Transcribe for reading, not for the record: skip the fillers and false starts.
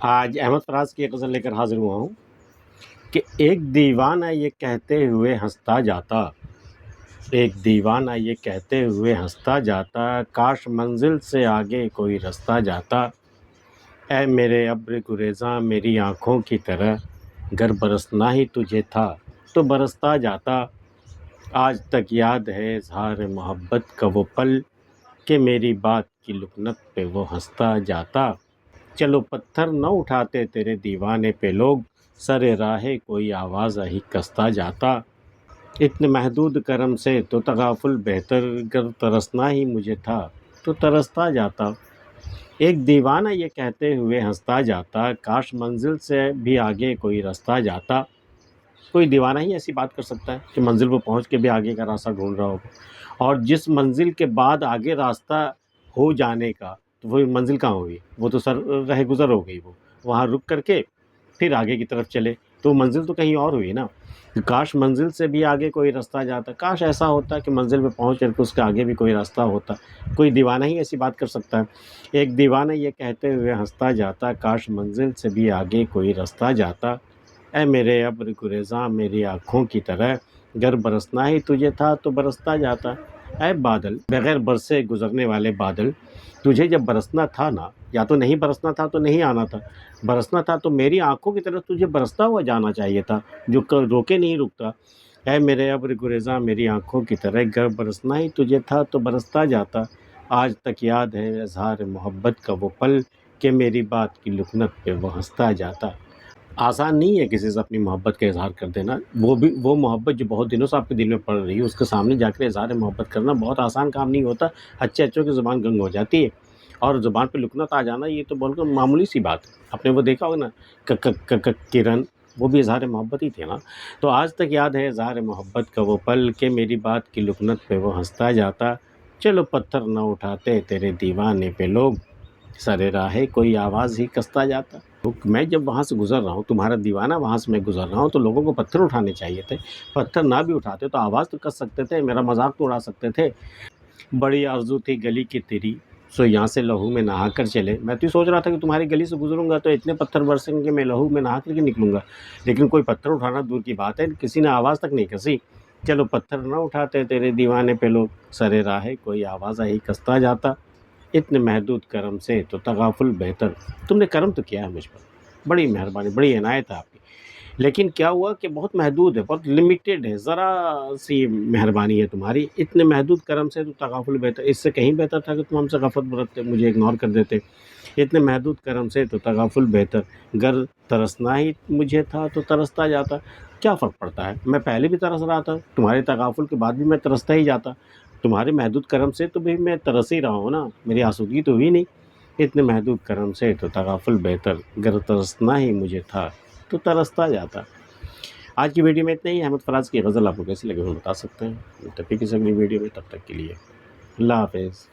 آج احمد فراز کی ایک غزل لے کر حاضر ہوا ہوں کہ ایک دیوانہ یہ کہتے ہوئے ہنستا جاتا، ایک دیوانہ یہ کہتے ہوئے ہنستا جاتا، کاش منزل سے آگے کوئی رستہ جاتا۔ اے میرے ابر گریزاں میری آنکھوں کی طرح، گر برسنا ہی تجھے تھا تو برستا جاتا۔ آج تک یاد ہے اظہار محبت کا وہ پل کہ میری بات کی لکنت پہ وہ ہنستا جاتا۔ چلو پتھر نہ اٹھاتے تیرے دیوانے پہ لوگ، سر راہ کوئی آواز ہی کستا جاتا۔ اتنے محدود کرم سے تو تغافل بہتر، گر ترسنا ہی مجھے تھا تو ترستا جاتا۔ ایک دیوانہ یہ کہتے ہوئے ہنستا جاتا، کاش منزل سے بھی آگے کوئی رستہ جاتا۔ کوئی دیوانہ ہی ایسی بات کر سکتا ہے کہ منزل پہ پہنچ کے بھی آگے کا راستہ ڈھونڈ رہا ہوگا، اور جس منزل کے بعد آگے راستہ ہو جانے کا، تو وہ منزل کہاں ہوئی؟ وہ تو رہ گزر ہو گئی، وہ وہاں رک کر کے پھر آگے کی طرف چلے تو منزل تو کہیں اور ہوئی نا۔ کاش منزل سے بھی آگے کوئی راستہ جاتا، کاش ایسا ہوتا کہ منزل پہ پہنچ کر کے اس کے آگے بھی کوئی راستہ ہوتا۔ کوئی دیوانہ ہی ایسی بات کر سکتا ہے۔ ایک دیوانہ یہ کہتے ہوئے ہنستا جاتا، کاش منزل سے بھی آگے کوئی راستہ جاتا۔ اے میرے ابر گریزاں میری آنکھوں کی طرح، گر برسنا ہی تجھے تھا تو برستا جاتا۔ اے بادل، بغیر برسے گزرنے والے بادل، تجھے جب برسنا تھا نا، یا تو نہیں برسنا تھا تو نہیں آنا تھا، برسنا تھا تو میری آنکھوں کی طرف تجھے برستا ہوا جانا چاہیے تھا، جو روکے نہیں رکتا۔ اے میرے ابر گریزاں میری آنکھوں کی طرح، گر برسنا ہی تجھے تھا تو برستا جاتا۔ آج تک یاد ہے اظہار محبت کا وہ پل کہ میری بات کی لکنت پہ وہ ہنستا جاتا۔ آسان نہیں ہے کسی سے اپنی محبت کا اظہار کر دینا، وہ محبت جو بہت دنوں سے آپ کے دل میں پڑ رہی ہے، اس کے سامنے جا کر اظہار محبت کرنا بہت آسان کام نہیں ہوتا۔ اچھوں کی زبان گنگ ہو جاتی ہے، اور زبان پہ لکنت آ جانا یہ تو بول کر معمولی سی بات ہے۔ آپ نے وہ دیکھا ہوگا نا کرن، وہ بھی اظہار محبت ہی تھے نا۔ تو آج تک یاد ہے اظہار محبت کا وہ پل کہ میری بات کی لکنت پہ وہ ہنستا جاتا۔ چلو پتھر نہ اٹھاتے تیرے دیوانے پہ لوگ، سر راہ کوئی آواز ہی کستا جاتا۔ میں جب وہاں سے گزر رہا ہوں، تمہارا دیوانہ وہاں سے میں گزر رہا ہوں، تو لوگوں کو پتھر اٹھانے چاہیے تھے۔ پتھر نہ بھی اٹھاتے تو آواز تو کس سکتے تھے، میرا مذاق تو اڑا سکتے تھے۔ بڑی آرزو تھی گلی کی تیری، سو یہاں سے لہو میں نہا کر چلے۔ میں تو یہ سوچ رہا تھا کہ تمہاری گلی سے گزروں گا تو اتنے پتھر برسیں گے میں لہو میں نہا کر کے نکلوں گا، لیکن کوئی پتھر اٹھانا دور کی بات ہے، کسی نے آواز تک نہیں کسی۔ چلو پتھر نہ اٹھاتے تیرے دیوانے پہ لوگ، سر راہ کوئی آواز ہی کستا جاتا۔ اتنے محدود کرم سے تو تغافل بہتر، تم نے کرم تو کیا ہے مجھ پر، بڑی مہربانی، بڑی عنایت ہے آپ کی، لیکن کیا ہوا کہ بہت محدود ہے، بہت لمیٹیڈ ہے، ذرا سی مہربانی ہے تمہاری۔ اتنے محدود کرم سے تو تغافل بہتر، اس سے کہیں بہتر تھا کہ تم ہم سے غفلت برتتے، مجھے اگنور کر دیتے۔ اتنے محدود کرم سے تو تغافل بہتر، گر ترسنا ہی مجھے تھا تو ترستا جاتا۔ کیا فرق پڑتا ہے، میں پہلے بھی ترس رہا تھا، تمہارے تغافل کے بعد بھی میں ترستا ہی جاتا، تمہارے محدود کرم سے تو بھی میں ترس ہی رہا ہوں نا، میری آسودگی تو ہوئی نہیں۔ اتنے محدود کرم سے تو تغافل بہتر، گر ترسنا ہی مجھے تھا تو ترستا جاتا۔ آج کی ویڈیو میں اتنا ہی۔ احمد فراز کی غزل آپ کو کیسی لگے وہ بتا سکتے ہیں، تب کی کسی اگلی ویڈیو میں، تب تک کے لیے اللہ حافظ۔